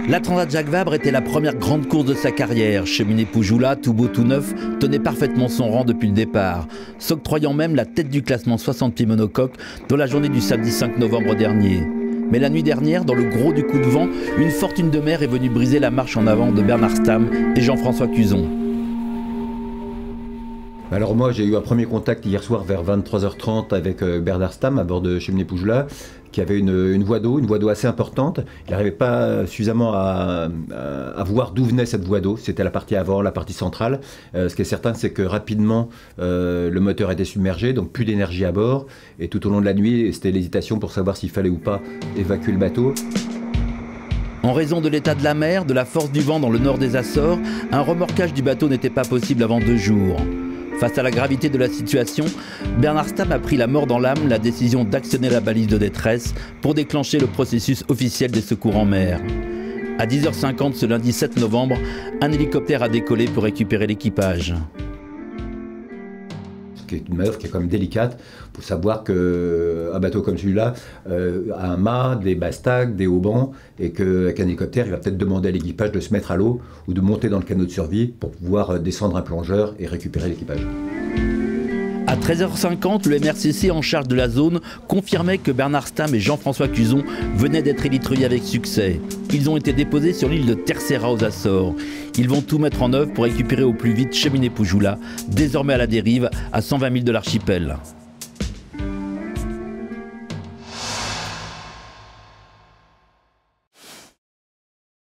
La Transat Jacques Vabre était la première grande course de sa carrière. Cheminée Poujoula, tout beau tout neuf, tenait parfaitement son rang depuis le départ, s'octroyant même la tête du classement 60 pieds monocoque dans la journée du samedi 5 novembre dernier. Mais la nuit dernière, dans le gros du coup de vent, une fortune de mer est venue briser la marche en avant de Bernard Stamm et Jean-François Cuzon. Alors moi j'ai eu un premier contact hier soir vers 23h30 avec Bernard Stamm à bord de Cheminée Poujoula, qui avait une voie d'eau assez importante. Il n'arrivait pas suffisamment à voir d'où venait cette voie d'eau. C'était la partie avant, la partie centrale. Ce qui est certain, c'est que rapidement le moteur était submergé, donc plus d'énergie à bord. Et tout au long de la nuit, c'était l'hésitation pour savoir s'il fallait ou pas évacuer le bateau. En raison de l'état de la mer, de la force du vent dans le nord des Açores, un remorquage du bateau n'était pas possible avant 2 jours. Face à la gravité de la situation, Bernard Stamm a pris la mort dans l'âme la décision d'actionner la balise de détresse pour déclencher le processus officiel des secours en mer. À 10h50 ce lundi 7 novembre, un hélicoptère a décollé pour récupérer l'équipage. Qui est une manœuvre qui est quand même délicate. Il faut savoir qu'un bateau comme celui-là a un mât, des bastags, des haubans, et qu'avec un hélicoptère, il va peut-être demander à l'équipage de se mettre à l'eau ou de monter dans le canot de survie pour pouvoir descendre un plongeur et récupérer l'équipage. À 13h50, le MRCC en charge de la zone confirmait que Bernard Stamm et Jean-François Cuzon venaient d'être élitrués avec succès. Ils ont été déposés sur l'île de Terceira aux Açores. Ils vont tout mettre en œuvre pour récupérer au plus vite Cheminée Poujoula, désormais à la dérive à 120 000 de l'archipel.